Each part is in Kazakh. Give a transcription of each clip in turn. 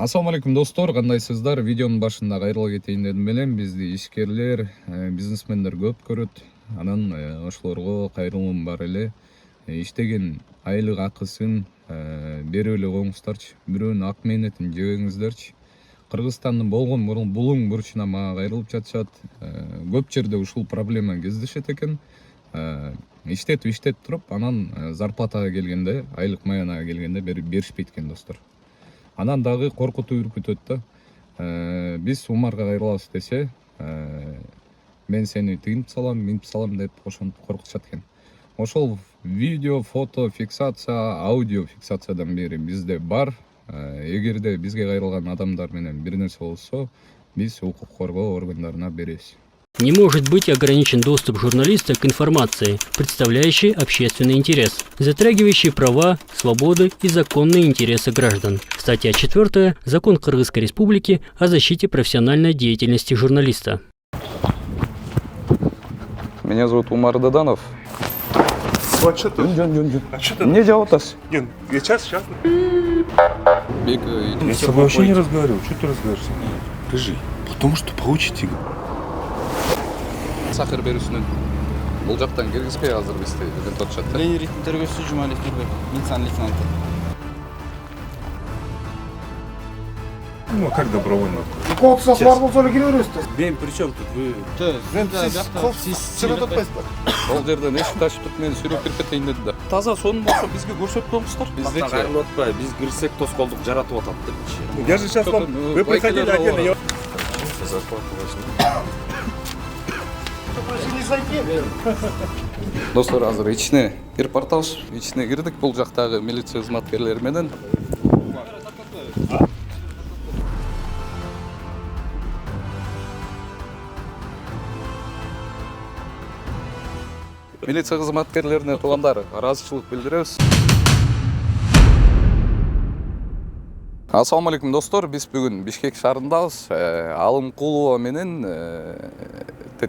Ассаламу алейкум достор, кандайсыздар? Видеонун башында кайрыла кетейин дедим менен бизди ишкерлер, бизнесмендер көп көрөт. Анан ошолорго кайрылуум бар эле. Иштеген айлык акысын берип эле коюңуздарчы. Бирөөнүн ак мээнетин жебеңиздерчи. Кыргызстандын болгон булуң бурчуна мага кайрылып жатышат. Көп жерде ушул проблема кездешет экен. Иштетип туруп, анан зарплатага келгенде, айлык маянага келгенде беришпейт экен достор. Анан дагы коркутуп үркүтөт да. Биз Умарга кайрылабыз десе, мен сени тыйынып салам, минтип салам деп ошентип коркутушат экен. Ошол видео, фото фиксация, аудио фиксациядан бери бизде бар. Эгерде бизге кайрылган адамдар менен бир нерсе болсо, биз укук коргоо органдарына беребиз. Не может быть ограничен доступ журналиста к информации, представляющей общественный интерес, затрагивающей права, свободы и законные интересы граждан. Статья 4. Закон Кыргызской Республики о защите профессиональной деятельности журналиста. Меня зовут Умар Даданов. А что ты? А что ты? Не делал тас. Я сейчас. Я с тобой вообще не разговариваю. Что ты разговариваешь со мной? Скажи. Потому что получите. Сахар берүүсүнөн бул жактан киргизбей азыр бизди деген турушат. Ленириттин тергөөчүсү Жумалиев Нурбек, милициянын лейтенанты. Ну, а как добровольно? Коопсуздук бар болсо эле кире беребиз да. Мен причем тут вы? Бул жерден эшик ташып туруп мени сүйрөп кирип кетейин деди да. Таза сонун болсо бизге көрсөтпөңүздөр. Биздeki кайрылып атпайбы, биз кирсек тоскоолдук жаратып атат деп. Я же сейчас вам... Вы приходили отдельно. Достор, азыр ичине кирип бартабыз. Ичине кирдик, бул жактагы милиция кызматкерлери менен. Милиция кызматкерлерине туугандар, ыраазычылык билдиребиз. Ассаламу алейкум достор, биз бүгүн Бишкек шаарындабыз. Алымкулова менен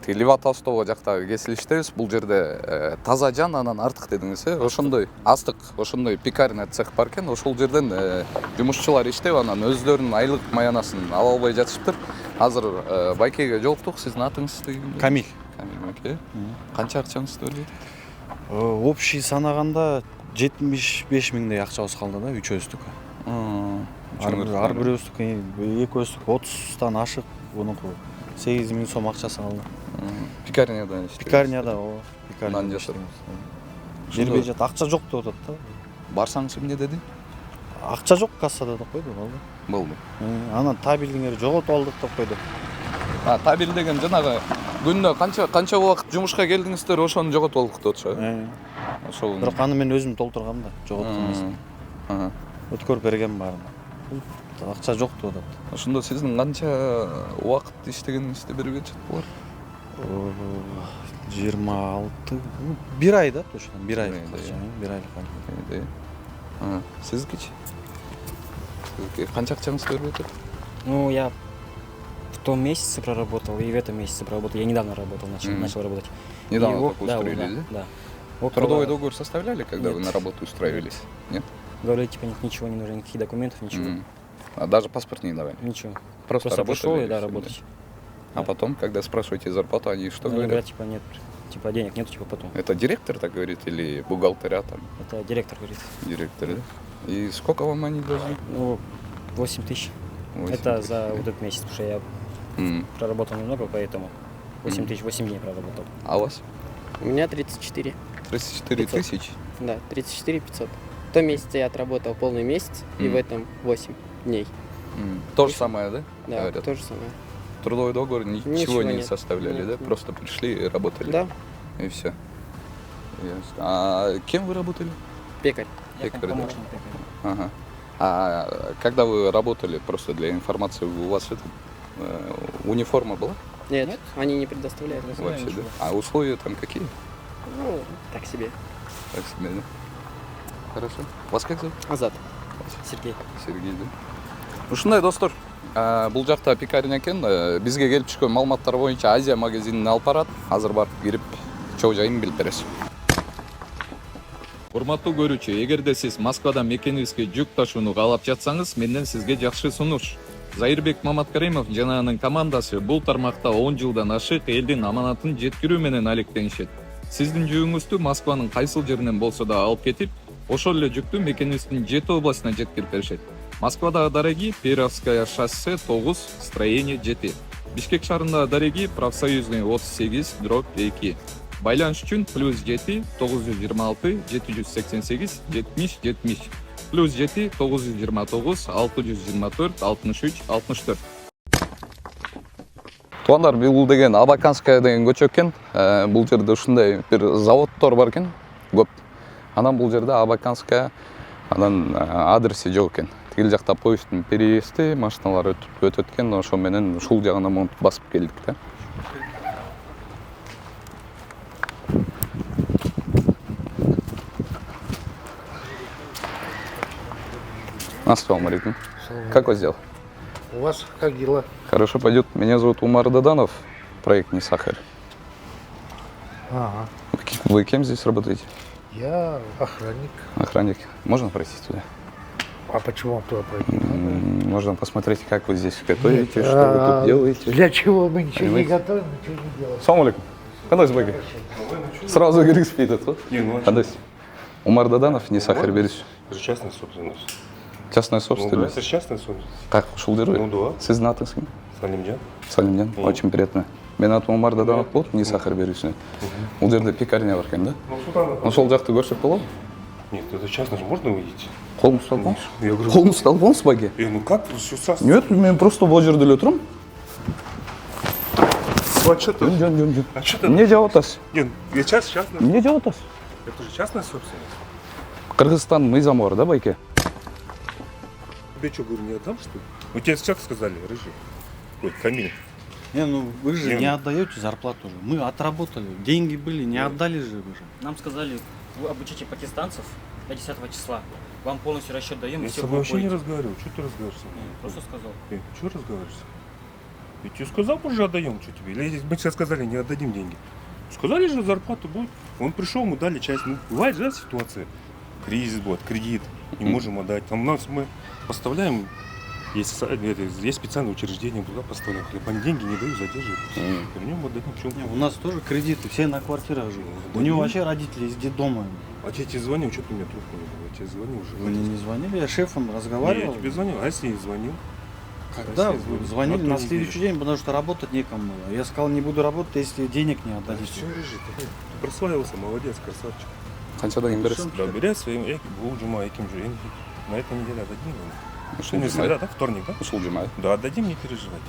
Лива Толстого жактагы кесилиштебиз. Бул жерде таза жан анан артык дедиңиз, ошондой астык, ошондой пекарня цех бар экен. Ошол жерден жумушчулар иштеп, анан өздөрүнүн айлык маянасын ала албай жатышыптыр. Азыр байкеге жолуктук. Сиздин атыңыз деген? Камиль. Камиль байке. Канча акчаңызды бербейт? Общий санаганда 75 миңдей акчабыз калды да, үчөөбүздүк. Ар бирөөбүздүк, экөөбүздүк 30тан ашык, мунуку 8 миң сом акчасы калды. Пекарняда иштейбиз. Пекарняда, Нан жасап. Бербей жат, акча жок деп атат да. Барсаңыз эмне деди? Акча жок кассада деп койду, болду. Болду. Анан табелдиңерди жоготуп алдык деп койду. Табел деген жанагы күнүнө канча убакыт жумушка келдиңиздер, ошону жоготуп алдык деп атышат. Ошол. Бирок аны мен өзүм толтургам да, жоготуп эмес. Өткөрүп берген баарын. Акча жок деп атат. Ошондо сиздин канча убакыт иштегениңизди берип кетишет булар? 26, 1 ай да, точно, 1 ай. 1 айлык. Сиздики? Канча акчаңызды берип кетет? Ну, я в том месяце проработал и в этом месяце проработал. Я недавно работал, начал работать. Недавно только устроились, да? Трудовой договор составляли, когда вы на работу устраивались? Нет? Говорили, типа, ничего не нужно, никаких документов, ничего. А даже паспорт не давали? Ничего. Просто пришел и да, работать. А потом, когда спрашиваете зарплату, они что Они говорят? говорят, типа, нет, типа, денег нет, типа, потом. Это директор так говорит или бухгалтеря там? Это директор говорит. Директор, да? И сколько вам они должны? Ну, 8 тысяч. Это за вот этот месяц, потому что я проработал немного, поэтому 8 тысяч, 8 дней проработал. А у вас? У меня 34. 34 тысячи? Да, 34 500. В том месяце я отработал полный месяц, и в этом 8 дней. То же самое, да? Да, говорят? то же самое. Трудовой договор ничего не нет. составляли, Нет, да? нет. Просто пришли и работали? Да, И все. Ясно. А кем вы работали? пекарь. Пекарь, да? Ага. А когда вы работали, просто для информации, у вас униформа была? Нет, они не предоставляют. Вообще, да? А условия там какие? Ну, так себе. Так себе, да? Хорошо. Вас как зовут? Азат. Сергей. Сергей, да? Ушундай достор, бул жакта пекарня экен. Бизге келип түшкөн маалыматтар боюнча Азия магазинин алып барат. Азыр барып кирип чоо жайын билип беребиз. Урматтуу көрүүчү, эгерде сиз Москвадан мекенибизге жүк ташууну каалап жатсаңыз, менден сизге жакшы сунуш. Заирбек Маматкаримов жана анын командасы бул тармакта 10 жылдан ашык элдин аманатын жеткирүү менен алектенишет. Сиздин жүгүңүздү Москванын кайсыл жеринен болсо да алып кетип, ошол эле жүктү мекенибиздин 7 областына жеткирип беришет. Москвадагы Дареги, Перовская шоссе 9, строение 7. Бишкек шаарындагы Дареги, Профсоюзный 38/2. Байланыш үчүн +7 926 788 70 70 +7 929 624 63 64. Туугандар, бул деген Абаканская деген көчө экен. Бул жерде ушундай бир заводдор бар экен, көп. Анан бул жерде Абаканская, анан адреси жок экен. Тигил жакта поезддин переезди, машиналар өтөт экен, ошо менен ушул жагына монтуп басып келдик да. Ассаламу алейкум. Как вас дела? У вас как дела? Хорошо пойдет. Меня зовут Умар Даданов, проект «Не сахар». Ага. Вы кем здесь работаете? Я охранник. Охранник. Можно пройти туда? А почему вам туда пройти? Можно посмотреть, как вы здесь готовите, что вы тут делаете. Для чего мы ничего Понимаете? не готовим, ничего не делаем. Ассаламу алейкум. Кандай байки? Сразу говорит спит. Кандай? Умар Даданов, «Не сахар» берись. Это же частная собственность. Частная Ну да, собственность. это же частная собственность. Как ушул Ну жерой? да. Сиз натыңыз? Салимджан. Салимден. Очень приятно. Мен атым Умар Даданов болуп, «Не сахар» берись. Бул жерде пекарня бар экен да? Ну сюда. Ошол жакты көрсөк болобу? Нет, это частно же можно увидеть. Колуңузду алып болуңуз. Я говорю, Колуңузду алып болуңуз баги? ну как вы все сразу? Нет, мен просто бул жерде эле турам. Ну, а что ты? Жөн. А что ты? Эмне жаап атасыз? Нет, я частная. Эмне жаап атасыз? Это же частная собственность. Кыргызстан мыйзамы бар да, байке? Тебе что, говорю, не отдам, что ли? Ну тебе как сказали, рыжий? Ой, Камиль. Не, ну вы же Не, не ну. отдаете зарплату же. Мы отработали, деньги были, не отдали же вы же. Нам сказали, вы обучите пакистанцев до 10 числа. Вам полностью расчет даем, и Я с все тобой вообще не будете. разговариваю. Что ты разговариваешь со мной? Просто сказал. Что разговариваешь? Я тебе сказал, уже отдаем, что тебе. Или мы тебе сказали, не отдадим деньги. Сказали же, зарплата будет. Он пришел, мы дали часть. Ну, бывает же ситуация. Кризис будет, кредит, не можем отдать. Там нас мы поставляем, есть специальное учреждение, туда поставляем хлеб. Они деньги не дают, задерживают. Вернем, отдадим. Почему? Не, у нас тоже кредиты, все на квартирах живут. У Да него нет. вообще родители из детдома. А я тебе звонил, что ты мне трубку не дал? Я тебе звонил уже. Вы мне не звонили, я с шефом Не, я разговаривал. тебе звонил, а если не звонил? Когда Если вы звонил? звонили А то на не следующий веришь. день, потому что работать некому было. Я сказал, не буду работать, если денег не отдадите. Все, рыжий, ты прославился, молодец, красавчик. Канчадан бересиз? Да, берет своим, был жума, яким же, на этой неделе отдадим. Сегодня среда, да, вторник, да? Ушул жумай. Да, отдадим, не переживайте.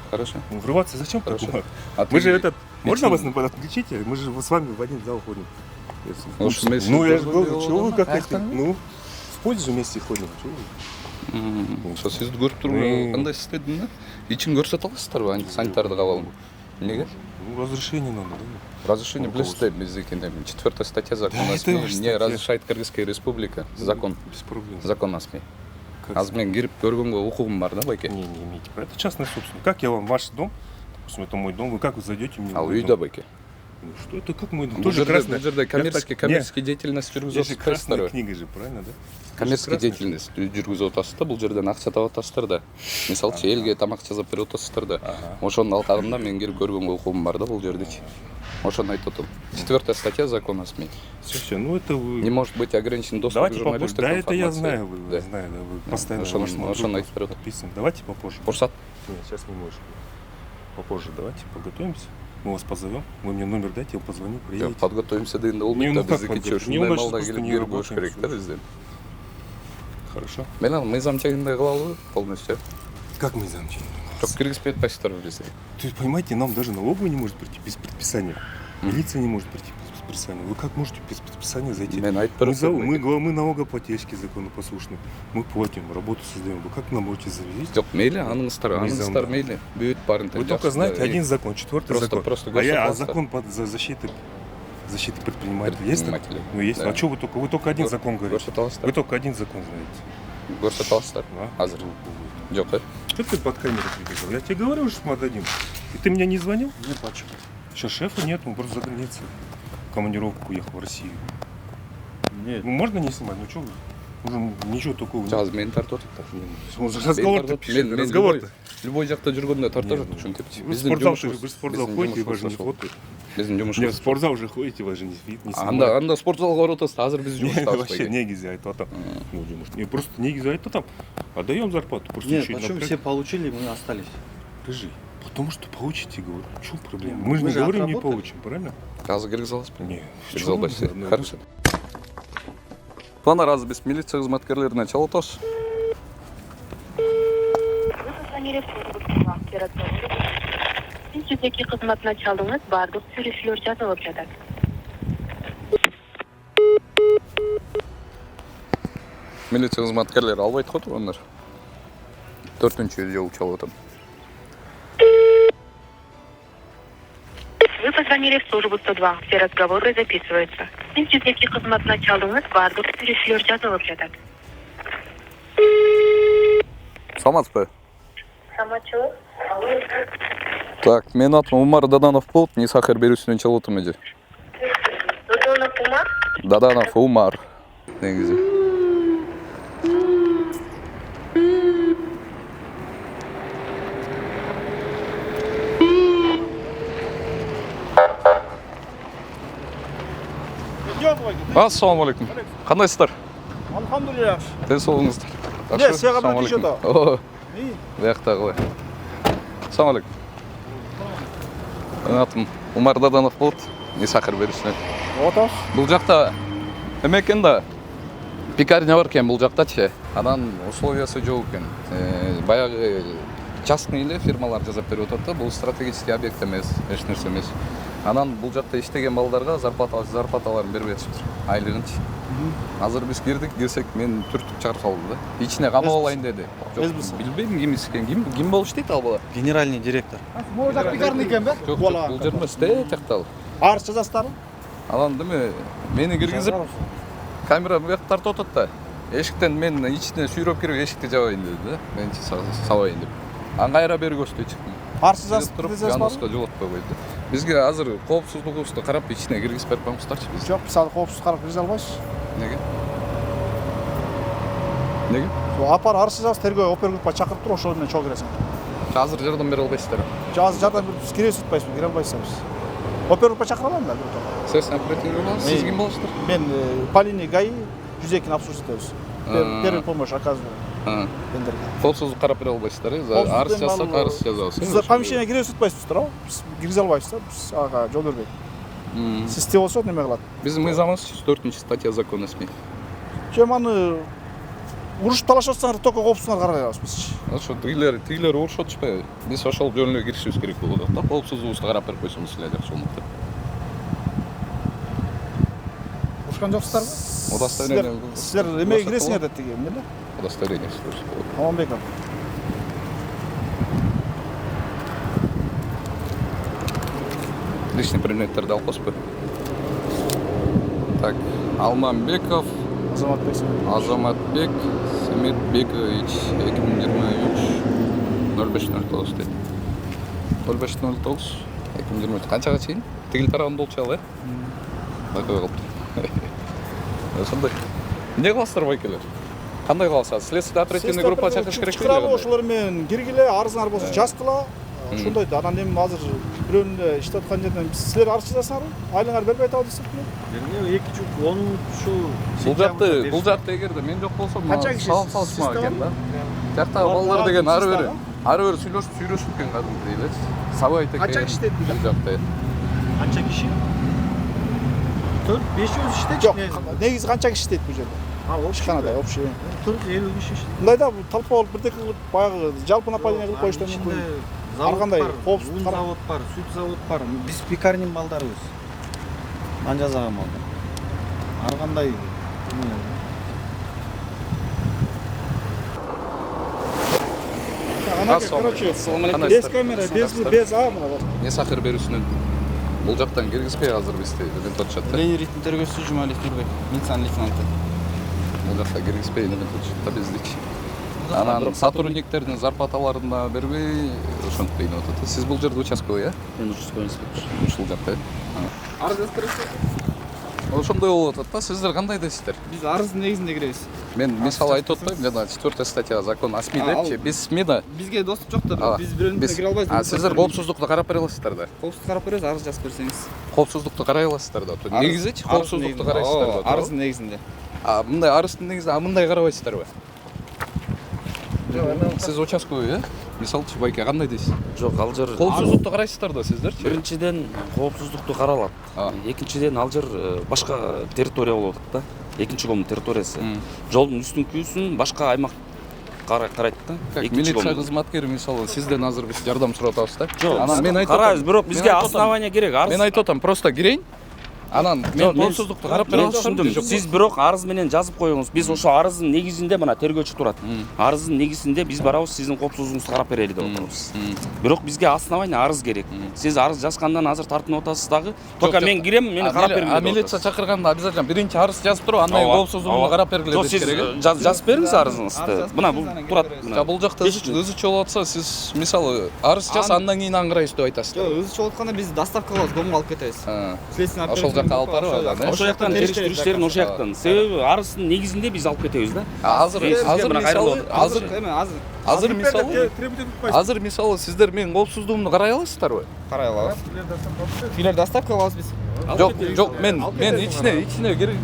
Хорошо. Ну, врываться зачем? Хорошо. Такое? А Мы ты- же этот, можно Эти- вас отключить? Мы же с вами в один зал ходим. Ну, что, мы Ну, я же с- говорю, чего вы как А хотите? остальные? Ну, в пользу вместе ходим. Чего вы? Ошо сизди көрүп туруп кандай иштедим да? Ичин көрсөтө аласыздарбы санитардык абалын? Эмнеге? Ну, разрешение надо, да? Разрешение билесиз да биздики 4 статья закона Да, о СМИ это ваша не статья. разрешает Кыргызская республика. Закон. Без проблем. Закон о СМИ. Как Азыр мен кирип көргөнгө укугум бар да, байке? Не имеете права. Это частная собственность. Как я вам ваш дом? Допустим, это мой дом. Вы как вы зайдете мне? в Ал мой үйдө дом? байке. Ну, что это как мой дом? Бул Тоже жерде красная. бул жерде Я коммерческий так- не, деятельность здесь жүргүзүп же красная атасыздарбы? книга же, правильно, да? Коммерческий Красный. деятельность жүргүзүп атасыз да, бул жерден акча таап атасыздар да. Мисалы элге тамак жасап берип атасыздар да. Ошонун алкагында мен кирип көргөнгө укугум бар да бул жердечи. Ошону айтып атам. 4 статья закона о СМИ. Все, ну это вы... Не может быть ограничен доступ к Давайте попозже. журналистике. Да, это я знаю, вы Да. знаю, да, вы постоянно Ошону- вашему ошону другу айтып берет. подписан. Давайте попозже. Урсат. Нет, сейчас не можешь. Попозже давайте подготовимся. Мы вас позовем. Вы мне номер дайте, я позвоню, приедете. Подготовимся дегенде Не, болбойт ну да, как биздики подготовимся? ушундай Неудачно малда просто келип не кирип болуш работаем, керек да что ли? бизден. Хорошо. Мен ал мыйзам чегинде кылалыбы полностью. Как мы замчим? Жок киргизип атпайсыздарбы бизге. То есть, понимаете, нам даже налоговая не может прийти без предписания. Милиция не может прийти без предписания. Вы как можете без предписания зайти? Мен айтып Мы, берем. мы налогоплательщики законопослушны. Мы платим, работу создаем. Вы как нам будете завести? Жок мейли аныңыздар мейли. Бүт барын Вы только знаете один закон, 4-й закон. Просто А закон под защиты предпринимателей есть? там? предпринимателей. Ну есть. Да. А что вы только один закон говорите? Көрсөтө Вы только один закон знаете. аласыздар. Азыр. Жок, да? Что ты под камеру прибежал? Я тебе говорю, что мы отдадим. И ты меня не звонил? Не почему. Сейчас шефа нет, он просто за границей. В командировку уехал в Россию. Нет. Ну, можно не снимать, ну что вы? Уже ничего такого нет. Жаз мени тартып атат да. Разговор-то пишет, разговор-то. Любой жакта жүргөндө тартып Нет, атат, ушинтип. Вы в спортзал ходите, вас же не фотоют. Биздин Не, в жумушубуз. спортзал уже ходите, вас же не снимают. Анда спортзалга барып атасыз, азыр биз Не, жумуштабыз. вообще негизи айтып атам. Ну, жумуш. Не, просто негизи айтып атам. Отдаем зарплату. Просто Нет, еще почему все получили, мы остались? Скажи. Потому что получите, говорю. В чем проблема? Не, Мы же мы не же говорим, не отработали. получим, правильно? Азыр киргизалбызбы? Не. в Киргизал чём башсы. мы- Хорошо. Плана раз биз милиция кызматкерлерине чалып атабыз. Сиз жеке кызматына чалдыңыз, бардык сүрүшүүлөр жазылып жатат. Милиция кызматкерлери албайт го тургандар. 4-жолу чалып атам. Вы позвонили в службу 102. Все разговоры записываются. Сиз жеке кызматына чалдыңыз, бардык сүрүшүүлөр жазылып жатат. Саламатсызбы? Самачылык. Так, менин атым Умар Даданов болуп, Нисахар берүүсүнөн чалып атам эже. Додонов Умар. Даданов Умар. Негизи. Ассаламу алейкум. Кандайсыздар? Алхамдулилlah. Тез болуңуздар. Не, сага бир киши да. О. Бияктагы кылай. Ассаламу алейкум. Менин атым Умар Даданов болот, Нисахар берүүсүнөн. Отос. Бул жакта эме экен да. Пекарня бар экен бул жактачы. Анан условиясы жок экен. Баягы частный эле фирмалар жасап берип атат да. Бул стратегический объект эмес, эч нерсе эмес. Анан бул жакта иштеген балдарга зарплаталарын бербей атышыптыр. Айлыгынчы. Азыр биз кирсек мен түртүп чыгарып салды да. Ичине камап алайын деди. Билбейм кимис экен. Ким болуш дейт ал бала? Генеральный директор. Может, пекарный екен бе? Жок, бул жер эмес, тектал. Арыз жазасыздар? Анан деме мени киргизип камера бу жакта тартып атат да. Эшиктен мен ичине сүйрөп кирип эшикти жабайын деди да. Мен сабайын деп. Ан кайра бергөстү чыктым. Арыз жазып Туруп жазбадыңыз? Януска жолотпой койду. Бизге азыр коопсуздугубузду карап ичине киргизип берип коюңуздарчы биз. Жоқ, мысалы қоқсыз қарап кіре албайсыз. Неге? Неге? Апар арыз жазасыз, тергөө опергруппа чакырып туруп ошол менен чогуу киресиң. Азыр жардам бере албайсыздар. Азыр жардам берип биз киресиз атпайсызбы, кире албайсыз биз. Опергруппа чакыра аламын да. Сиз оперативный боласыз, сиз ким болосуздар? Мен Полиния ГАИ 102-ни обслуживать. Первый помощь оказываю. Коопсуздук карап бере албайсыздар. Арыз жазсак арыз жазабыз. Сиз помещение киресиз атпайсыздар, биз киргизе албайсыздар, биз ага жол бербейт. Систем болсо неме кылат. Биздин мыйзамыбыз 104 статья закона СМИ. Жөн аны урушуп талашып атсаңар только коопсуздугуңарды карабай алабыз биз. Ошо тигилер урушуп атышпайбы? Биз ошол жөнүнө эле киришибиз керек болуп атат да. Коопсуздугубузду карап берип койсоңуз эле жакшы болмок да. Урушкан жоксуздарбы? Удостоверение. Силер эмеге киресиңер деп тиги эмне эле? Удостоверение. Аманбеков. Личный предметтерди алып коюшпу? Так, Алманбеков Азаматбек Семетбекович 2023-05-09 дейт. 05-09 2023 канчага чейин тигил тарабында болчу ал, байкой калыптыр. Ошондой. Эмне кыласыздар байкелер? Кандай кыласыздар? Следственный оперативный группа чакырыш керек беле? Ошолор менен киргиле, арызыңар болсо жазгыла. Ошондой да. Анан эми азыр бирөөнү иштеп аткан жерден силер арыз жазасыңарбы? Айлыңар бербей атабы десеппи? Берме 2 жыл 10 Бул жакта эгерде мен жок болсом, Канча киши салышмак экен да. Жактагы балдар деген ары бери сүйлөшүп экен кадимки элечи. Сабайт экен. Канча киши дейт бул жакта? Канча киши? 4-500 иштейт. Жок, негизи канча киши дейт бул жерде? Ишканада общий. 40-50 киши иштейт. Мындай да толпа болуп бирдеке кылып баягы жалпы нападение кылып коюштан мүмкүн. Ар кандай коопсуздук Un завод бар, сүт завод бар. Биз пекарнин балдарыбыз. Ан жазаган балдар. Ар кандай короче, без камера, без мына бар. Нисахар берүүсүнөн бул жактан киргизбей азыр бизди элемент атышат да. Ленин ритм тергөөчүсү Жумалиев Нурбек, милициянын лейтенанты. Бул жакта киргизбей элемент атышат да биздики. Анан сотрудниктердин зарплаталарына бербей ошентип кыйнап атат. Сиз бул жерде участковый, э? Мен участковый инспектор. Ушул жакта. Арыз жазып бересиз? ошондой болуп атат да. Сиздер кандай дейсиздер? Биз арыздын негизинде киребиз. Мен мисалы айтып атпаймынбы, жана 4 статья закон о СМИ депчи. Биз СМИда Бизге доступ жок да, биз бирөөнүн кире албайбыз. сиздер коопсуздукту карап бере аласыздар да. Коопсуздук карап беребиз, арыз жазып берсеңиз. Коопсуздукту карай аласыздар да. Негизичи коопсуздукту карайсыздар да. Арыздын негизинде. Мындай арыздын негизинде, мындай карабайсыздарбы? Сиз участковый, мисалчы байке кандай дейсиз? Жок, ал жер Коопсуздукту карайсыздар да сиздерчи? биринчиден коопсуздукту каралат. Экинчиден ал жер башка территория болуп атат да. Экинчи коммун территориясы. Жолдун үстүнкүсүн башка аймак карайт да. Милиция кызматкери мисалы сизден азыр биз жардам сурап атабыз да. Жок, Анан мен айтып карайбыз, бирок бизге основание керек. Мен айтып атам, просто кирейин. Анан мен коопсуздукту карап бере аласызбы? Түшүндүм. Сиз бирок арыз менен жазып коюңуз. Биз ошо арыздын негизинде мына тергөөчү турат. Арыздын негизинде биз барабыз, сиздин коопсуздугуңузду карап берели деп атабыз. Бирок бизге основание арыз керек. Сиз арыз жазгандан азыр тартынып атасыз дагы. Только мен кирем, мени карап бергиле. Милиция чакырганда обязательно биринчи арыз жазып туруп, андан кийин коопсуздугуңду карап бергиле деп керек. Сиз жазып бериңиз арызыңызды. Мына бул турат. Бул жакта ызычы болуп атса, сиз мисалы арыз жаз, андан кийин аңгырайбыз деп айтасыз. Жок, ызычы болуп атканда биз доставка кылабыз, комго алып кетебиз. Следственный ошол жакка алып барып, ошол жактан териштириштерин ошол жактан. Себеби арыздын негизинде биз алып кетебиз да. Азыр мисалы сиздер менин коопсуздугумду карай аласыздарбы? Карай алабыз. Филер доставка кылабыз биз. Жок, мен ичине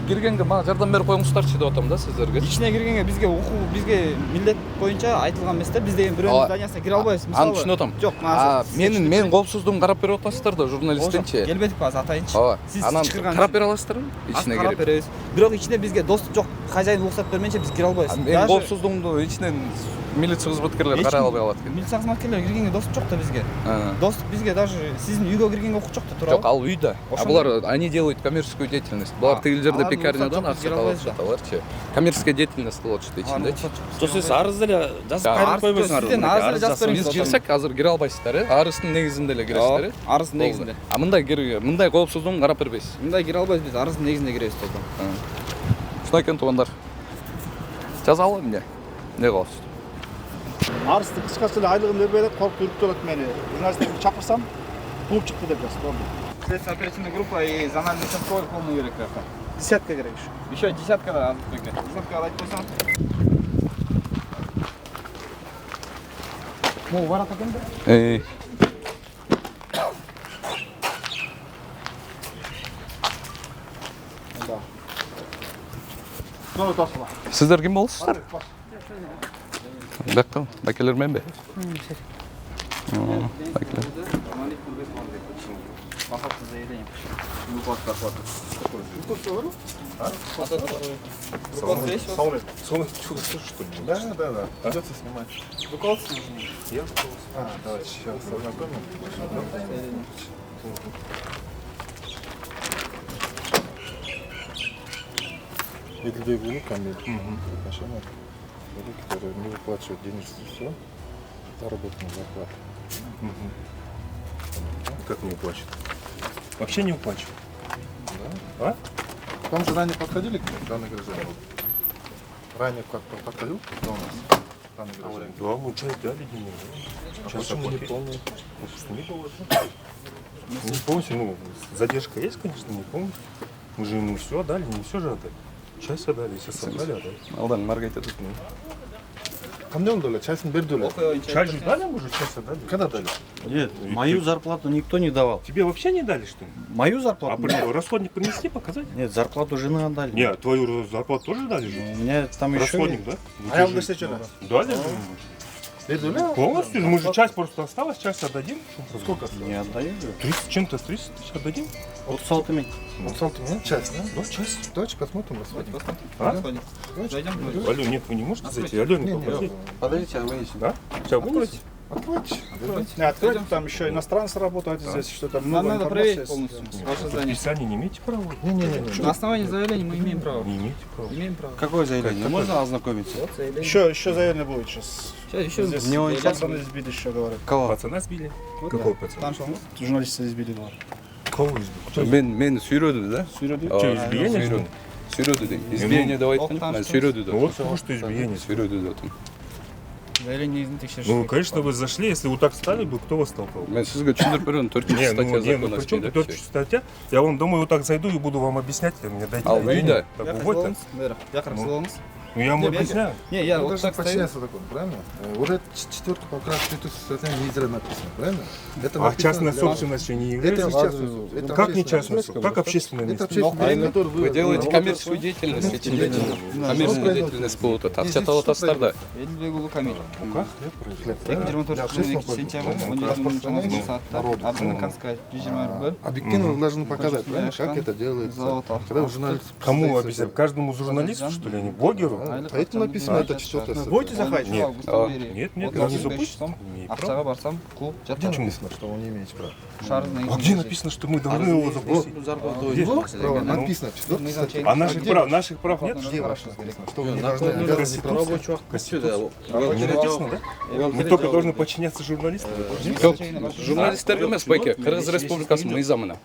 киргенге мага жардам берип коюңуздарчы деп атам да сиздерге. Ичине киргенге бизге бизге милдет боюнча айтылган эмес да, биз деген бирөөнүн зданиясына кире албайбыз. Аны түшүнүп атам. Жок, менин коопсуздугумду карап берип атасыздар да, журналисттенчи. Келбедик азыр атайынчы. Анан карап бере аласыздарбы? Ичине карап беребиз. Бирок ичине бизге доступ жок. Хозяин уруксат бермейинче биз кире албайбыз. Менин коопсуздугумду ичинен милиция кызматкерлери карай албай калат экен. Милиция кызматкерлери киргенге доступ жок да бизге. Доступ бизге даже сиздин үйгө киргенге укук жок да, туурабы? Жок, ал үйдө. Булар они делают коммерческую деятельность. Булар тигил жерде пекарнядан акча алып жаталарчы. Коммерческая деятельность кылып атышты ичинде. Жок, сиз арыз деле жазып кайрып койбойсуңар. Сизден арыз жазып бериңиз. Биз кирсек азыр кире албайсыздар, арыздын негизинде эле киресиздер. Арыздын негизинде. Мындай коопсуздугун карап бербейсиз. Мындай кире албайбыз, биз арыздын негизинде киребиз толтон. Ушундай экен туугандар. Жазалы эмне? Не кыласыз? Арызды кыскасы эле айлыгын бербей атат, коркуп үркүтүп атат мени. Журналисттерди чакырсам, клуб чыкты деп жазып болду. Следственная оперативная группа и зональный контроль полный керек бияка. Десятка керек еще. Еще десятка да, азырбекке. Десятка айтып койсоң. Мол барат экен да? Да. Соны тосула. Сиздер ким болосуздар? Бактым, бакелер менби? Бакелер. Похоже заявление. Выплат зарплаты. Сон чудо, что ли? Да. Придется снимать. Руководство нужно. Я давайте сейчас ознакомим. Эти людей внуками отношения, которые не выплачивают денежные средства, заработную зарплату. Как не уплачивают? Вообще не уплачивают. Да? А? К вам же ранее подходили к данной гражданин? Ранее как-то подходил до нас данный гражданин? Да, мы часть дали денег. Сейчас мы не помню. Не было. Не помните, задержка есть, конечно, не помню. Мы же ему все отдали, не все же отдали. Часть отдали, сейчас отдали, отдали. Алдан маргайт этут. Кандай болду эле? Чайсын берди эле. Чай же дали, мы уже часть отдали. Когда дали? Нет, мою зарплату никто не давал. Тебе вообще не дали, что ли? Мою зарплату? Расходник принесли, показать? Нет, зарплату жены отдали. Нет, твою зарплату тоже дали же? У меня там еще... Расходник, да? А я вам что дали? Дали же. Полностью, мы же часть просто осталась, часть отдадим. Сколько? Не отдаю. 30 чем-то, 30 тысяч отдадим. Вот салтами. Вот салтами, часть, да? Да, часть. Давайте посмотрим расходник. Расходник. Зайдем. Алло, нет, вы не можете зайти? Алло, не подожди. Подождите, а вынесите. Да? Сейчас вынесите. Откройте. Не, откройте, там еще иностранцы работают здесь, что там много надо информации проверить полностью ваше здание. Подписание не имеете права? Не-не-не. На основании заявления мы имеем право. Не имеете права. Имеем право. Какое заявление? Можно ознакомиться? Вот заявление. Еще заявление будет сейчас. Сейчас еще Здесь В него пацаны избили еще, говорят. Кого? Пацана сбили? Какого пацана? Там что, журналисты избили, говорят. Кого избили? Мен сүйрөдү да? Что, избиение, что ли? Сүйрөдү дейм. Избиение деп айттым. Мен сүйрөдү деп. Вот потому что избиение. Сүйрөдү деп атам. заявление негізінде тексеріш Ну, конечно, вы зашли, если вы так стали бы, кто вас толкал? Мен сізге түсіндіріп беремін, 400 Не, статья ну закона при чем істейді. 400 статья? Я вам думаю, вот так зайду и буду вам объяснять, мне дайте. Ал денег. үйде. Так, Якір вот так. болыңыз, бәрі, якір Ну. болыңыз. Ну, я вам Не, объясняю. Не, я Вы вот должны так стою. подчиняться закону, правильно? Вот это четвертый поправка 400 статья не зря написано, правильно? Это А написано частная для- собственность не является Это частная собственность. Это Как не общественная частная собственность? Как общественное Это место? общественное место, которое Вы делаете коммерческую деятельность, эти люди. Коммерческую деятельность будут это. Все талатастарда. Елбекұлы Камил. Ну, как? Хлеб проект. 24 сентябрь 12 саатта Американская 20 Объективно вы должны показать, правильно, как это делается. Когда журналист... Кому объяснять? Каждому журналисту, что ли, а не блогеру? Поэтому написано это 400 статья. Будете заходить? Нет. Нет, Вот я не 35 запущу. часов. Не имею Ақшаға права. барсам, клуб Где жатыр. написано, что вы не имеете права? А где написано, что мы должны его запустить? Где? Право Ну, написано. 400 статья. А наших прав нет? Где написано, что вы не должны обязаны права? Не написано, да? Мы только должны подчиняться журналистам. Журналистерге емес байке, Кыргыз Республикасының мыйзамына.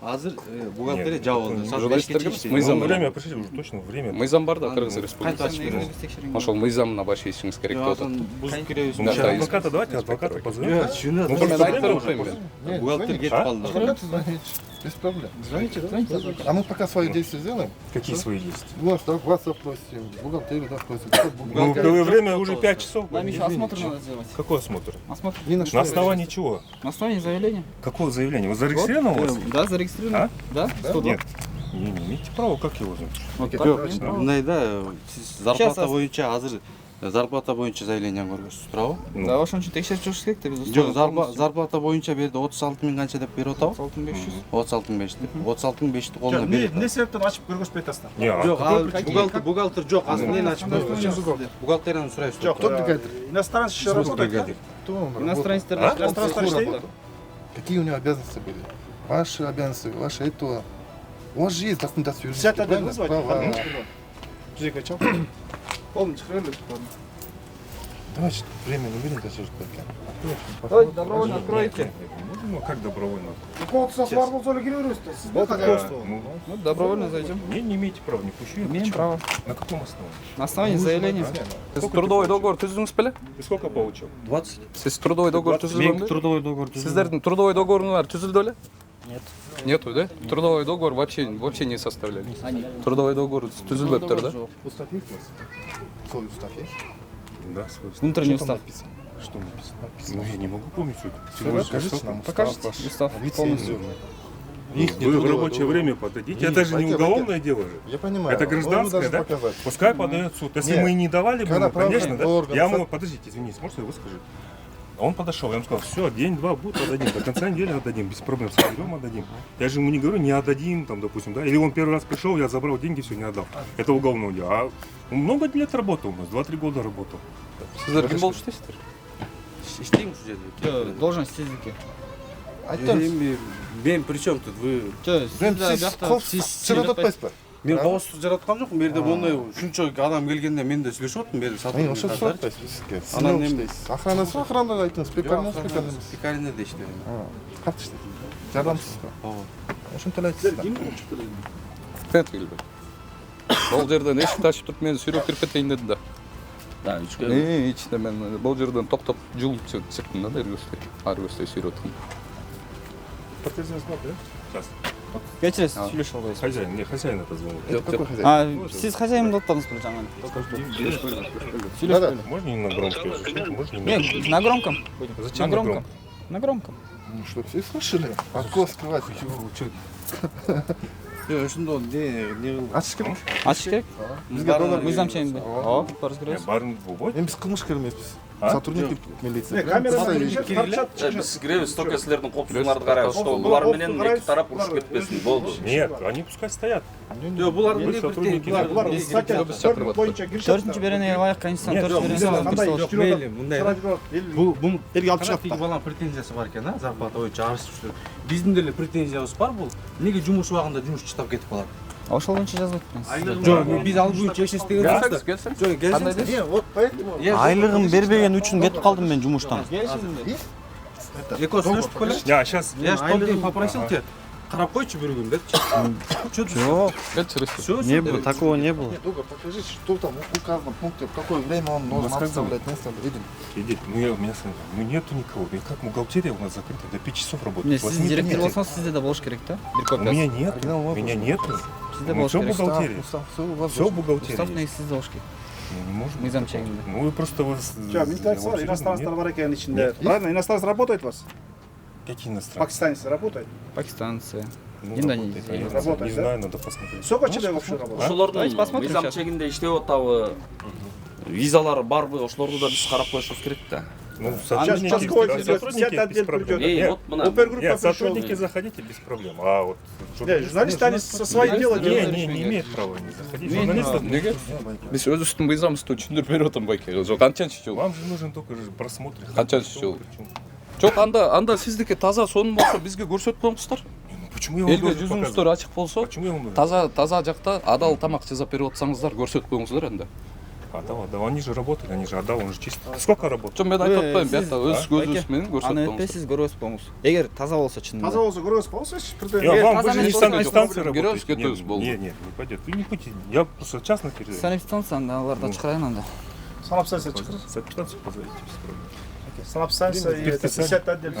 бухгалтерия жабылды. Журналистерге емес Ну, мыйзамына. время, пришлите, уже точно время. Мыйзам бар да Кыргыз Республикасының. Ошол мыйзамына баш ишиңиз керек деп атат. Ну, сейчас адвоката, давайте адвоката позовем. Ну, Мен просто айтып время берейин уже. мен. Бухгалтер кетип А? калды. Звоните, без проблем. Звоните. А мы пока свои действия сделаем. Какие свои действия? Вас запросим, бухгалтерию запросим. Ну, время уже 5 часов. Нам еще осмотр надо сделать. Какой осмотр? Осмотр. На основании чего? На основании заявления. Какого заявления? Вы зарегистрированы у вас? Да, зарегистрировано. А? Да, 102. Нет. Не имеете права, как его знать? Мындай да, сиз зарплата боюнча азыр зарплата боюнча заявление көргөнсүз, туурабы? Да, ошон үчүн текшерип чыгыш керек да биз. Жок, зарплата боюнча берди 36 миң канча деп берип атабы? 6500. 36 миң 5 деп. 36 миң 5 колуна берип. Не себептен ачып көргөзбөй атасыздар? Не, а Жок, какой причине? бухгалтер жок, азыр эмнени ачып көргөзөсүз? Бухгалтерияны сурайбыз. Жок, Кто бригадир? иностранец еще Смысл работает. бригадир? Кто он работает? Иностранецтер А? иностранецтер Он иштейт. работает. Какие у него обязанности были? Ваши обязанности, ваши этого. У вас же есть документация юридическая, Сядь, правильно? вызвать. Права. Жүзек ачам. Полный чехрель. Давайте время не берем, это все Давайте добровольно откройте. Ну, как добровольно? Вот Да, это. ну, Ну, добровольно зайдем. не имеете права, не пущу. Имеем право. На каком основании? На основании заявления. Сиз трудовой договор түзүңүз беле? Ты сколько получил? 20. Сиз трудовой договор түзүлгөнбү? Трудовой договор. Сиздердин трудовой договоруңар түзүлдү беле? Нет. Нету, да? Трудовой договор вообще не составляли. Трудовой договор түзүлбөптүр, да? Устав есть у вас? Свой устав есть? Да, свой. Внутренний Что там устав. написано? Что написано? Ну, я не могу помнить все это. Всё, расскажите нам. Покажите устав. Лицензию. Вы в рабочее время подадите. Это же не уголовное дело же. Я понимаю. Это но вы гражданское, должны да? показать. Пускай подает в суд. Если Нет. мы не давали бы, Когда ему, конечно, да. правоохранительный орган Я ему, подождите, извините, можете я выскажу? Он подошел, я ему сказал, все, день-два будет, отдадим, до конца недели отдадим, без проблем, соберем, отдадим. Я же ему не говорю, не отдадим, там, допустим, да, или он первый раз пришел, я забрал деньги, все, не отдал. Это уголовное дело. А он много лет работал у нас, 2-3 года работал. Сиздер ким болуп иштейсиздер? Иштейм ушул жерде. Должность сиздики. Айтамыз. Мен причем тут вы Сіз қауіпсіз жаратпайсыз ба? мен коопсуздук жараткан жокмун. Бул жерде моундай ушунча адам келгенде мен да сүйлөшүп аттым. Бери Мен ошо сұратпайсыз сізге. Сіз Анан не эми- іштейсіз? Охранасы охранада айтыңыз, пекарня пекарня. пекаринде иштейм. Катты іштейсіз? Жардамсыз ба? Ооба. Ошентип айтасыз да. Кет келбейт. Бул жерден эшикти ачып туруп мени сүйрөп кирип кетейин деди да. Да, үчкө. Ичинде мен бул жерден токтоп жулуп чыктым да бери көздөй сүйрөттүм. Подтвердите, да? Сейчас. Кечиресиз, сүйлөшүп албайсыз. Хозяин, мне хозяин это звонил. Это какой хозяин? А, сиз хозяин аттыңыз беле жаңы? Да-да. Можно не на громкий? Можно не Нет, на громком. Зачем на на громком? На громком. Ну, что, все слышали? Окно скрывать. Ошондо не Ачыш керек. Ачыш керек? Мыйзам чегинде. Ооба, разгрыз. Барын бубой. Эми биз кылмышкер эмеспиз. А? Сотрудники милиции. биз киребиз, только силердин коопсуздугуңарды карайбыз. Что булар менен эки тарап урушуп кетпесин. Болду. Нет, они пускай стоят. Жок, булар Вы сотрудники. Төртүнчү беренеге ылайык Конституциянын төртүнчү беренеси мындай. Бул элге алып чыгат. Тиги баланын претензиясы бар экен, а, зарплата боюнча арыз түштү. Биздин деле претензиябыз бар бул. Неге жумуш убагында жумуш чытап кетип калат? ошол боюнча жазып атпайсызбы? Жок, биз ал боюнча иш иштеген Келсеңиз. Жок, келсеңиз. Вот поэтому... Айлыгын бербеген үчүн кетип калдым мен жумуштан. Келишимде. Эко сүйлөштүк беле? Я сейчас. Я что ты попросил тебя? Қарап қойшы бір күн, бетші. Жоқ, не было, такого не было. Нет, Дуга, покажи, что там указано в пункте, в какое время он должен отставлять место. Видим. Идите, ну я, у меня, ну нету никого. И как бухгалтерия у нас закрыта, до 5 часов работает. Не, У вас сіздің нет директор понятия. болсаңыз, сізде де болуш керек та? У меня нет, меня нету. Сізде Ну, болуш все керек. бухгалтерия. Все бухгалтерия. Устав есть. негізі сізде болуш керек. Ну, не может быть Мизам такого. чегінде. Ну вы просто вас... Жоқ, ментация бар, иностранецтер бар екен ішінде. Правильно, иностранец работает у вас? Какие иностранцы? Пакистанец работает? Пакистанцы. Ну, Индонезия. работает, Работает, не да? знаю, надо посмотреть. Сколько человек вообще работает? Ошолордун мыйзам чегинде иштеп атабы, визалары барбы, ошолорду да биз карап коюшубуз керек да. Ну, Сейчас участковый придет, сотрудники сядет, без отдел проблем. придет. Эй, Нет, вот мына. Опергруппа нет, пришел. сотрудники заходите без проблем. А вот Журналисты, они со своим делом не, делают. не имеет права не заходить. Журналистов Неге? Біз өзіміздің мыйзамызды түсіндіріп беріп отырмын байке. Жоқ, қаншаншы жыл? вам же нужен только просмотр. Қаншаншы жыл? Причем? Жоқ, анда сіздікі таза, соның болса бізге көрсетіп қойыңыздар. Ну, почему я вам Елге должен жүзіңіздер показывать? ашық болса, Почему я вам должен? таза жақта адал тамақ жасап беріп отырсаңыздар, көрсетіп қойыңыздар енді. Да, они же работали, они же отдал, он же чисто. Сколько работал? Жоқ, мен айтып отырмын, бетта өз көзіңізбен Аны көрсетіп қойыңыздар. өтпесіз көрөсіз болыңыз. Егер таза болса чынында. Таза болса, көрөсіз болса, бірден. Я вам, вы же не таза сами емес, станции Героевский работаете. то есть был. Нет, не пойдет. Вы не будете. Я просто частно передаю. Санэпидстанцияны алардан чыгарайын анда. Санапстанция чықыр. Санэпидстанцию позовите без проблем. Санапстанция и это 10 отдел.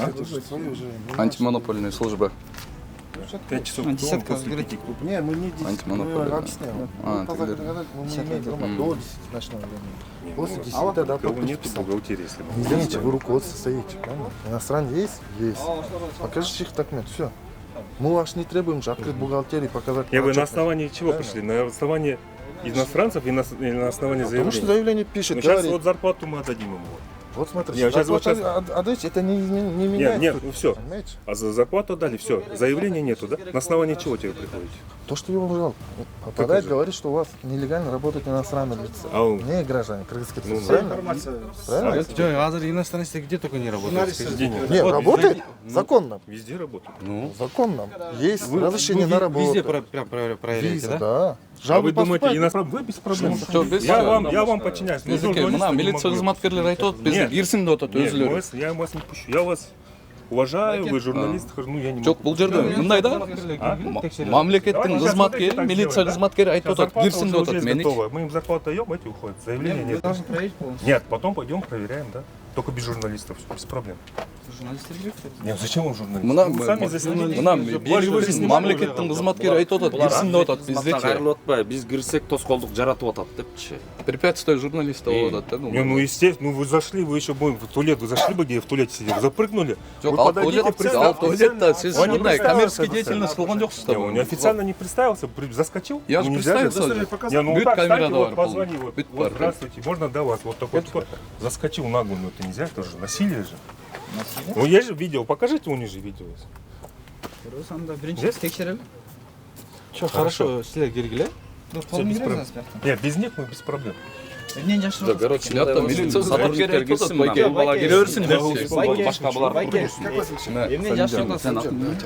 Антимонопольная служба. 5 часов Ну, до, десятка после разберите. 5 клуб. Не, мы не 10, Антимонопольная, мы да. объясняем. А, Таза ты говорят, мы не имеем права до 10 ночного времени. После 10 У да, кого нет бухгалтерии, если вы Извините, вы руководство стоите, правильно? Иностранец есть? Есть. Покажите их документ, все. Мы ваш не требуем же открыть бухгалтерию, показать. Я бы на отчетность. основании чего Правильно. пришли? На основании иностранцев или на основании Потому что заявления? заявление пишет, Ну, сейчас говорит. вот зарплату мы отдадим ему. Вот смотрите, Я сейчас вот отдайте, это не меняет. Нет, суть, ну все. Понимаете? А за зарплату дали, все. Заявления нету, да? На основании чего тебе приходите? То, что его жалко. Попадает, говорит, что у вас нелегально работает иностранное лицо. А он- Не граждане Кыргызской Ну, Республики. Правильно? Информация. Правильно? Азыр иностранцы где только не Журналисты. Везде нет. Не, Вот работает законно. Везде работают. Законно. Есть разрешение на работу. прям проверяете, Виза, да. А Жалобы вы думаете, поступают. иностранцы? Вы без проблем. Жоқ, без Я вам подчиняюсь. Но Бізге журналисты мына не милиция могу. қызметкерлері айтып отыр, бізге Нет. кірсін деп отыр Нет, өзілері. я вас не пущу. Я вас уважаю, вы журналист, ну я не Жоқ, могу. бұл жерде мындай да, мемлекеттің қызметкері, милиция қызметкері айтып отыр, Зарплата кірсін уже деп отыр. есть Мен готова. Мы им зарплату даем, эти уходят. Заявления нет. Нет, потом пойдем проверяем, да? Только без журналистов, без проблем. Нет, зачем вам журналисты? Мына Вы сами заснимите. мемлекеттің қызметкері айтып отыр, кірсін деп отыр, бізде кайрылып атпай, биз кирсек тоскоолдук жаратып атат депчи. препятствие журналиста болып жатыр. Не, ну естественно, ну вы зашли, вы еще будем в туалет, вы зашли бы, где я в туалете сидел, запрыгнули. Жоқ, Вы ал подойдите, туалетта сіз Он не мындай представился коммерческий бы, деятельность қылған жоқсыз Не, он неофициально не представился, заскочил. Я Ну, же нельзя представился. Не, ну вот Бүт так встаньте, камерада вот бар, позвони, вот, бүт вот, бар. здравствуйте, можно до вас, вот такой, заскочил нагло, ну это нельзя, это же насилие же. Ну есть же видео, покажите у них же видео. Есть? Что, хорошо, силер киргиле? Всё без проблем. Нет, без них мы без проблем. Да, короче, мята милиция қызметкері айтып отыр, байке, кірерсің деп. Башка булар Эмне жашырып атасың?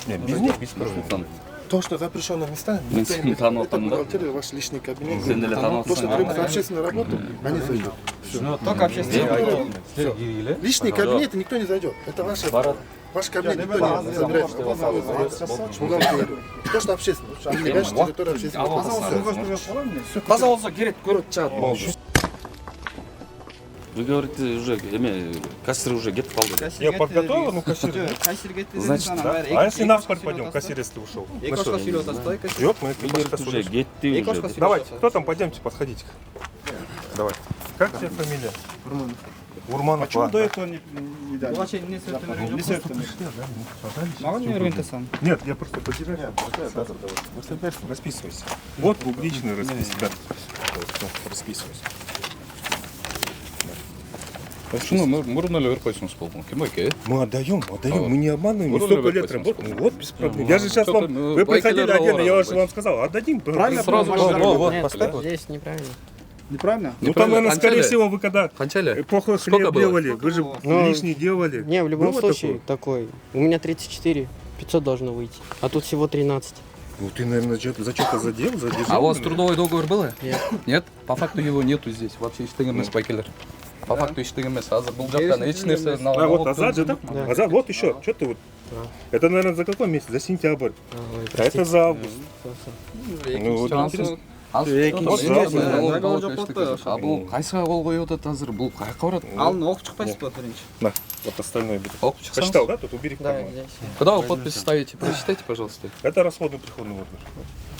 Нет, без них без проблем. То, что запрещенные места, Мен никто сени не- таанып это атам да. бухгалтерия, ваш личный кабинет. Сен деле таанып То, что атасың. требует общественную работу, они зайдут. Только общественный. Личный кабинет никто не зайдет. Это ваш кабинет никто не забирает. Бухгалтерию. То, что общественный. Прилегающая территория общественного. Таза болсо керек көрөт чаат болду. Вы говорите, уже кассир уже кетип калды. Я подготовил, ну кассир. Значит, А если на спорт пойдем, кассир если ушел? Эки ошко сүйлөп атасыз да? Жок, мы Билет уже кетти уже. Давайте, кто там, пойдемте, подходите. Давай. Как тебе фамилия? Урманов. Почему до ладно. этого не дали? Буга чейин эмне себептен Не сетка. Мага не өргөн атасың? Нет, я просто потерял. Расписывайся. Вот публичный расписка. Расписывайся. Шуны мұрын өлі өріп қойсыңыз болды. Кім өке? Мы отдаем, мы не обманываем. Мы Вот столько он лет опять работаем. сказал. Ну вот, без проблем. Ну, Я же сейчас только, вам... ну, Вы приходили байкеры отдельно, я доллара же вам сказал, отдадим. Правильно, сразу Здесь неправильно. Неправильно? Ну там, наверное, скорее Кончали? всего, вы когда Қаншалы? плохо Сколько хлеб было? делали, вы же лишний делали. Не, в любом Было случае такой. У меня 34, 500 должно выйти. А тут всего 13. Ну ты, наверное, за что-то задел, задержал. А у вас трудовой договор был? Нет. Нет? По факту его нету здесь. Вообще ештеңе емес байкелер. по факту иштеген эмес. Азыр бул жактан эч нерсе А вот Азат же, да? Азат, вот еще. Что ты вот? Это, наверное, за какой месяц? За сентябрь. А это за август. Ну, вот интересно. Бул кайсыга кол коюп атат азыр? Бул каяка барат? Алдын окуп чыкпайсыз ба биринчи? На, вот остальное будет. Окуп чыксаңыз. Почитал, да? Тут убери в Да, карман. здесь. Куда вы подпись ставите? Прочитайте, пожалуйста. Это расходный приходный отдых.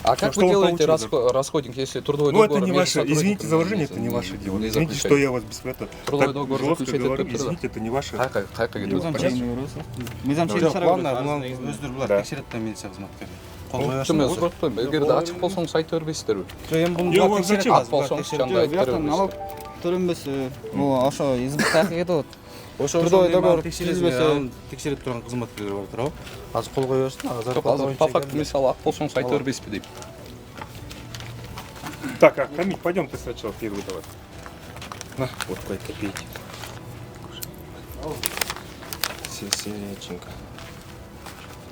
А как Что вы он делаете получил? расходник, если трудовой Ну, договор? это не между ваше, сотрудниками извините за выражение, это не не ваше дело. не Извините, заключаете? что я вас без этого Трудовой так договор жестко заключать говорю. это Извините, это не ваше. Каяка кетет? Мыйзам планда өздөрү булар Да. текшерет да милиция кызматкерлери. Кол Мен коёсуң. өзгөртпөйм. Эгерде ачык болсоңуз айта бербейсиздерби? Эми буну Я вам зачем? Ак болсоңуз чанда айта бербейсиз. Төлөнбөсө, ошо избык каяка кетип атат. Ошо Трудовой договор текшересиң, текшерип турган кызматкерлер бар туурабы? Азыр кол коёсуң, азыр Жок, азыр по факту мисалы ак болсоңуз айта бербейсизби дейм. Так, а, Камиль, пойдем ты сначала первый давай. На, вот 5 копеек. Сереченько.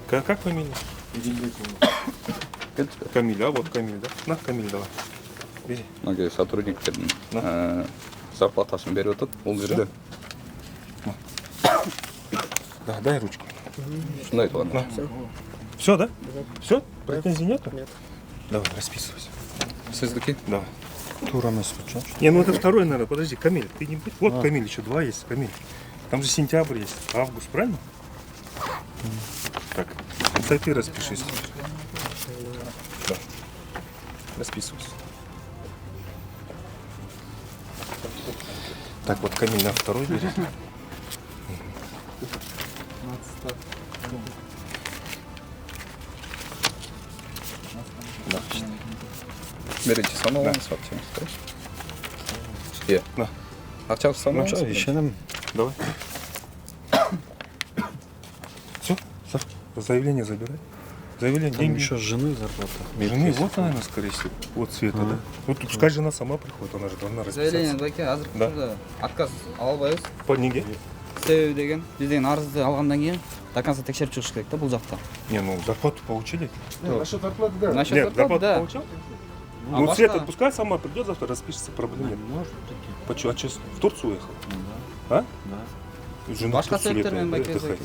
Как фамилия? Камиль, а вот Камиль, да? На, Камиль, давай. Бери. Мынакей сотрудниктердин зарплатасын берип атат бул жерде. Да, дай ручку. Ушундай айтылган. На. Все, да? Все? Претензий нету? Нет. Давай, расписывайся. Сиздики? Давай. туура эмес болчу. Не, ну это второй, наверное. Подожди, Камиль, ты не будь. Вот Камиль, еще 2 есть, Камиль. Там же сентябрь есть, август, правильно? Так, это ты распишись. Да. Расписывайся. Так, вот Камиль на второй бери. Да, считай. Берите самоалыңыз акчаңыз, хорошо? На. Акчаңыз самоалыңыз. Ишенем. Давай. Все, заявление забирай. Заявление, Там деньги. еще жены зарплата. Жены, вот она, скорее всего. Вот Света, да? Вот пускай жена сама приходит, она же должна Заявление расписаться. байке азыр Да. учурда отказ ала албайбыз. По неге? Себеби деген биз деген арызды алгандан кийин до конца текшерип чыгыш керек да бул жакта. Не, ну зарплату получили? Насчет зарплаты, да. Насчет Нет, зарплаты, зарплату да. получал? А Ну, башка- Света, пускай сама придет, завтра распишется, проблем нет. Почему? А что, в Турцию уехал? А? Да. Жена в Башка Турцию себептермен летает, байке отдыхает.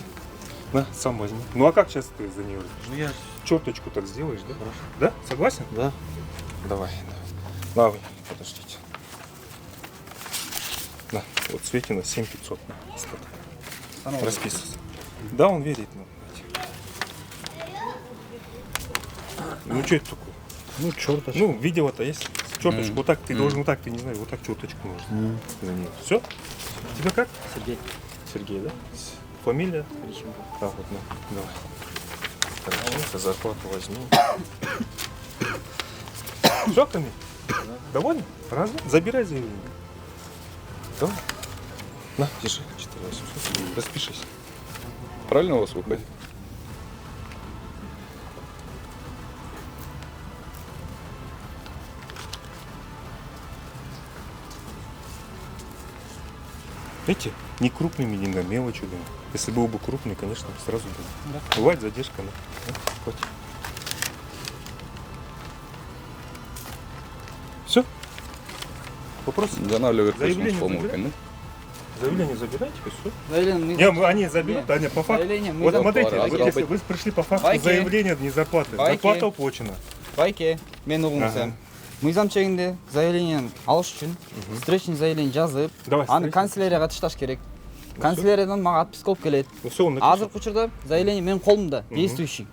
На, сам возьми. Ну а как сейчас ты за нее? Ну я Черточку так сделаешь, да? Да? Согласен? Да. Давай, давай. На, вы, подождите. На, вот Светина 7500. На, расписывайся. Да, он верит. Ну, что это такое? Ну чёрт. Ну, видео-то есть. Черточку вот так, ты должен вот так, ты не знаешь, вот так черточку нужно. За нее. Все? Тебя как? Сергей. Сергей, да? Фамилия? А, вот, ну, давай. Хорошо, зарплату возьми. Все, Камиль? Доволен? Разве? Забирай заявление. Давай. На, держи. 4800. Распишись. Правильно у вас выходит? Видите, не крупными деньгами, мелочью. Да. Если был бы крупный, конечно, сразу бы. Да. Бывает задержка, да. Хватит. Все? Вопрос? Жана эле Заявление берсеңиз болмок экен, да? Заявление забирайте, и все. Заявление Не, они заберут, они по факту. Заявление мы Вот заберем. смотрите, Байке. вот если вы пришли по факту Байке. заявления, не зарплаты. Байке. Зарплата уплачена. Байке, мен угумсам. Мыйзам чегинде заявлениени алыш үчүн встречный заявление жазып, Давай, аны встречный. канцелярияга ташташ керек. Канцеляриядан мага отписка болуп келет. Ну все, он напишет. Азыркы учурда заявление менин колумда, действующий.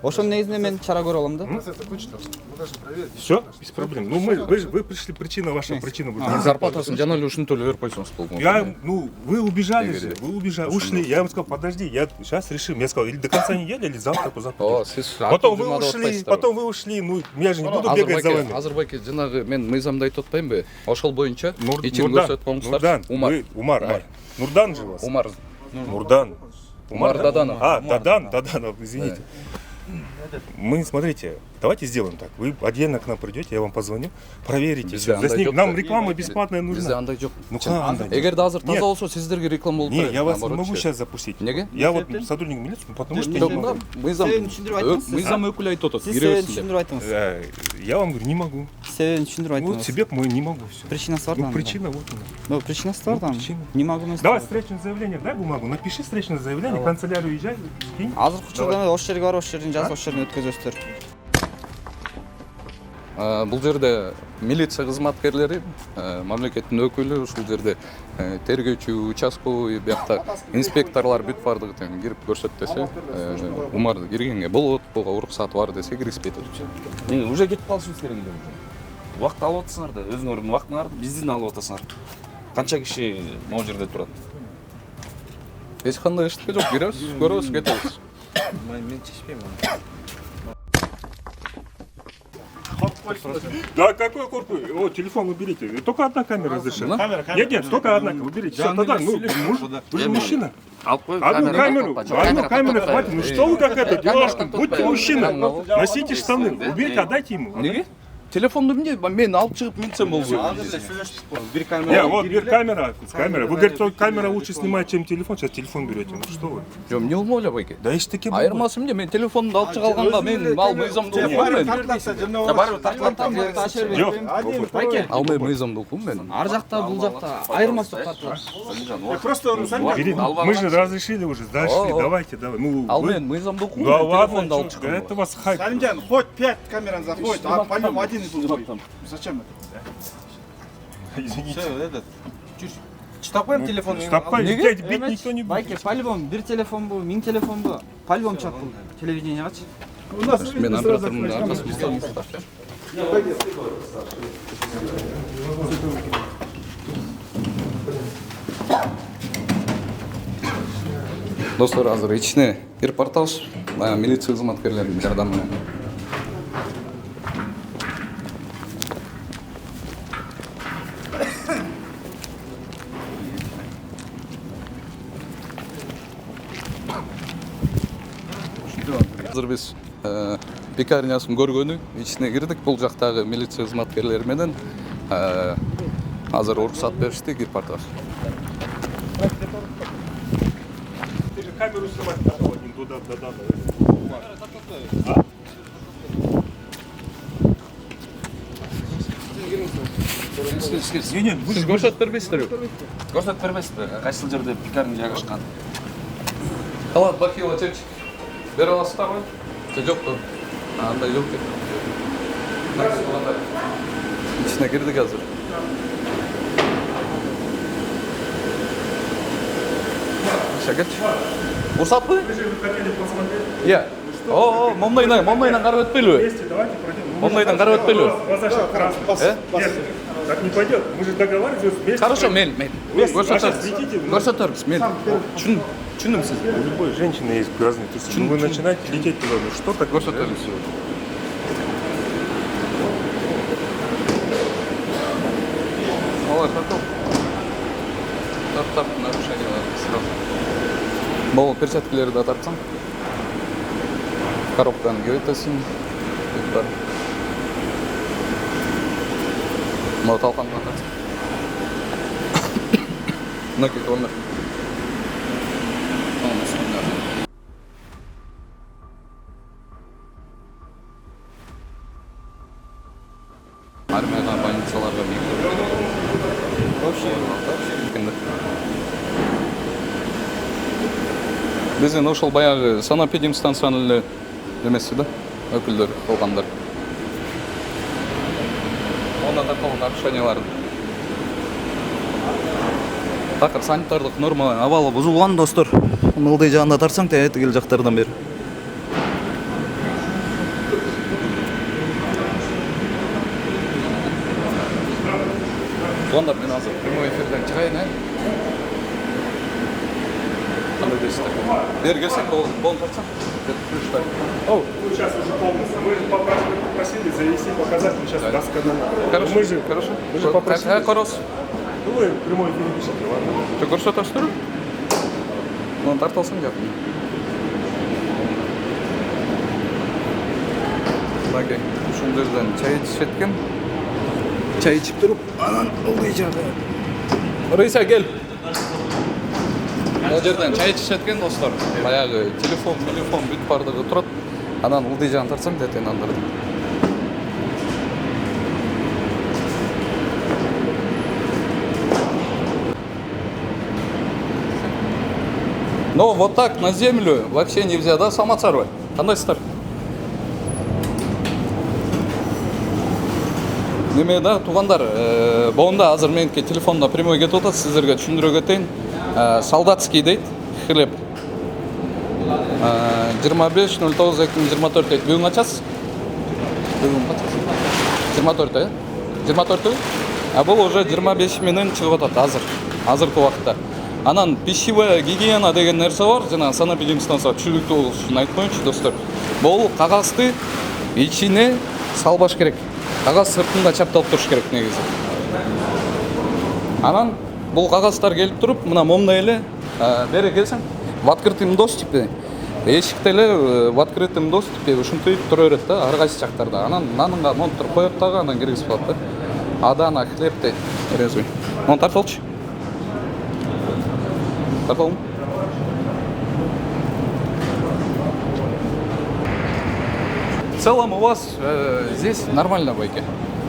Ошонун негизинде мен чара көрө алам да. Процесс закончится, мы должны проверить. Все, без проблем. Ну вы пришли, причина, ваша причина будет. Зарплатасын жана эле ушинтип эле берип койсоңуз болмок. Я, ну, вы убежали Эгеде. же, вы убежали, ушли. Я вам сказал, подожди, я сейчас решим. Я сказал, или до конца недели, или завтра, позавтра. Ооба, сиз Потом вы ушли, ну, я же не буду бегать за вами. Азыр байке жанагы мен мыйзамды айтып атпаймынбы? Ошол боюнча ичин Нурдан, көрсөтүп коюңуздар. Нурдан, Умар. вы, Умар, Нурдан же вас. Умар. Нурдан. Умар Даданов. А, Даданов, извините. Мы, смотрите, давайте сделаем так. Вы отдельно к нам придете, я вам позвоню, проверите. Бізде всё. андай Заснимем. жоқ Нам та. реклама бесплатная Бізде нужна. андай жоқ. Ну как андай? Егер де азыр Нет. таза болса, сіздерге реклама болып Не, я вас не наоборот, могу ше. сейчас запустить. Неге? Я вот сотрудник милиции, потому что не Жоқ, могу. мыйзам мыйзам өкілі айтып отыр. Кире берсін деп. Я вам говорю, не могу. Себебін түсіндіріп Вот айтыңыз. себеп мой не могу. Все. Причинасы бар Ну, там. причина вот она. Ну, причинасы бар Ну, там. причина. Не могу мен. Давай встречное заявление, дай бумагу, напиши встречное заявление, в канцелярию езжай, скинь. Азыр учурда осы жерге барып, осы жерден жазып, осы жерден өткізесіздер. Бұл жерде милиция қызматкерлері, мамлекеттің өкілі, ушул жерде тергөөчү, участковый, биякта инспекторлар бүт бардыгы тең кирип көрсөт десе, умарды киргенге болот, буга уруксаты бар десе киргизбейт. Уже кетип калышыбыз керек эле. Убакыт алып атасыңар да, өзүңөрдүн убактыңарды биздин алып атасыңар. Канча киши могу жерде турат? Эч кандай эчтеке жок, киребиз, көрөбүз, кетебиз. Мен чечпейм аны. Да какой корпус? О, телефон уберите. Только одна камера разрешена. Нет, только одна. Уберите. Все, тогда, ну, вы же мужчина. Одну камеру хватит. Ну что вы как это делаете? Будьте мужчина. Носите штаны. Уберите, отдайте ему. Неге? Телефонду мен алып чыгып минсем болду. Не, вот бир камера. Вы говорите, камера лучше снимает, чем телефон. Сейчас телефон берете. Ну что вы? Жок, эмне болмок эле байке? Да эчтеке болбойт. Айырмасы эмне? Мен телефонду алып чыга алганга мен ал мыйзамды окуйм мен. Барып тартылат. Жок. Ал мен мыйзамды окуйм мен. Ар жакта, бул жакта айырмасы тартылат. Мы же разрешили уже. Дальше, давайте, давай. Ну, Ал мен мыйзамды окуйм. Да ладно, Телефонду алып чыгам. это вас хайп. Салимжан, хоть 5 камер заходит, а по-нему один из них. Зачем это? Извините. Читап коем телефон. Бить никто не будет. Байке, по-любому бир телефон бу, 1000 телефон бу. По-любому чат бул. Телевидениягачы. У нас Мен оператормун да, аркасында. Достор, азыр ичине репортаж милиция кызматкерлеринин жардамы менен. Азыр биз пекарнясын көргөнү, ичине кирдик. Бул жактагы милиция кызматкерлери менен азыр уруксат беришти, репортаж. Ты же камеру снимать надо один туда, да. Не, Сиз көрсөтүп бербейсиздерби? Көрсөтүп бербейсизби? Кайсыл жерде пекарня жайгашкан? Халат бакила чечик бере аласыздарбы? Же жокпу? Андай жок деп. İçine girdik hazır. Şaka. Бурсат мы? Иә. О, момнайдан карап өтпөйлүбү? Момнайдан карап өтпөйлүбү? Так не пойдет. Мы же договаривались вместе. Хорошо, мен. Көрсөтөрбүз, мен. Түшүндүм сиз. У любой женщины есть грязные трусы. Ну вы начинаете лететь туда. Ну что так? Көрсөтөрбүз. Алар тартып. Тартып нарушениялар сразу. Бол перчаткаларды да тартсаң. Коробканы кебетесиң. Бар. Мына талқанға тартсаң. Мына кетіп олар. Армияға, больницаларға Бізден ошол баягы санэпидемстанциянын эле эмеси да, өкүлдөр кылгандар. Онда таркалган нарушенияларды. Такыр санитардык норма абалы бузулган, достор. Ылдый жагында тартсаң, тегил жактардан бери. Сонда мен азыр прямой эфирден чыгайын, Кандай дейсиздер? Бери келсең, болун тартсаң. О, сейчас уже полностью. Мы же попросили завести, показать, мы сейчас досконально. Хорошо, Мы же попросили. Корос. Ну вы прямой эфир пишите, ладно? Что, көрсөтөсүздөрбү? Муну тартылсаң жакын. мынакей ушул жерден чай ичишет экен. Чай ичип туруп, анан ылдый жагы. Рыйса кел. Бул жерден чай ичишет экен достор. Баягы телефон бүт бардыгы турат. Анан ылдый жагын тартсам детен андырдым. Ну, вот так на землю вообще нельзя, да, сама сорвать. Кандайсыздар? Неме да, тугандар, боунда азыр меники телефонда прямой кетип атат, сиздерге түшүндүрө кетейин. Солдатский дейт, хлеб. 25.09.2024 дейт. Бүгүн качасыз? Бүгүн качасыз? 24, 24? А бул уже 25 менен чыгып атат азыркы убакытта. Анан пищевая гигиена деген нерсе бар, жана санэпидемстанция түшүнүктүү болуш үчүн айтып коеюнчу достор. Бул кагазды ичине салбаш керек. Кагаз сыртында чапталып туруш керек негизи. Анан бул кагаздар келип туруп, мына момундай эле бери келсең, в открытом доступе, эшикте эле в открытом доступе ушинтип тура берет да, ар кайсы жактарда. Анан наныңга монтур коюп дагы анан киргизип алат да. Адана хлеб дейт, резвый. Мон тартып алчы. Тарталым. В целом у вас здесь нормально байке.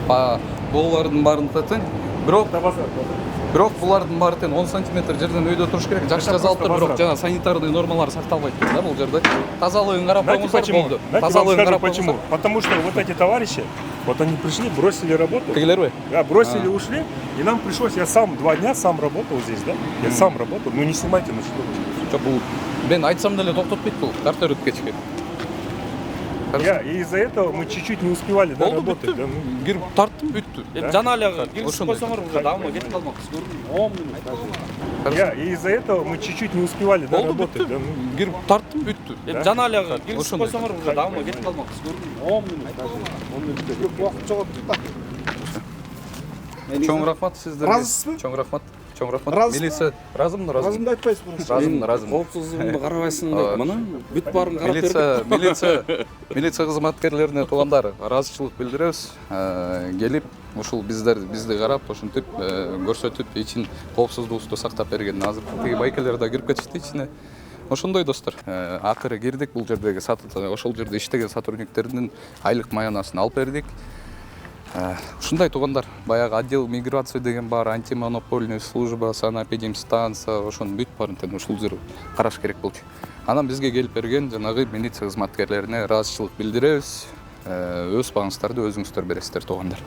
По булардын барын татын. Бирок булардын бары 10 сантиметр жерден өйдө туруш керек. Жакшы жазалып тур, бирок жана санитарный нормалар сакталбайт да бул жерде. Тазалыгын карап коюңуздар. Тазалыгын карап почему? Потому что вот эти товарищи, вот они пришли, бросили работу. Тегилерби? Да, бросили, ушли, и нам пришлось, я сам 2 дня сам работал здесь, да? Я сам работал, ну не снимайте на что. Бул мен айтсам деле токтотпойт бул. Тартып өтүп кетишкен. И из-за этого мы чуть-чуть не успевали работать. Да, кирип тарттым, бүттү. Жана эле киргизип койсоңор уже дагы кетип калмакпыз. 10 минут. И из-за этого мы чуть-чуть не успевали работать. Да, кирип тарттым, бүттү. Жана эле киргизип койсоңор уже дагы кетип калмакпыз. 10 минут. Чоң рахмат сиздерге. Разысызбы? Чоң рахмат. Разысызбы? Милиция разымды. Разымды айтпайсызбы? Разым. Коопсуздугунду карабайсың деп мына бүт баарын карап милиция кызматкерлерине туугандар ыраазычылык билдиребиз. Келип ушул бизди карап, ушинтип көрсөтүп, ичин коопсуздугубузду сактап берген. Азыр тиги байкелер да кирип кетишти ичине. Ошондой достор. Акыры кирдик бул жердеги ошол жерде иштеген сотрудниктердин айлык маянасын алып бердик. Ушундай туугандар, баягы отдел миграции деген бар, антимонопольный служба, санэпидемстанция, ошонун бүт барын ушул жер караш керек болчу. Анан бизге келип берген жанагы милиция кызматкерлерине ыраазычылык билдиребиз. Өз багыңыздарды өзүңүздөр бересиздер туугандар.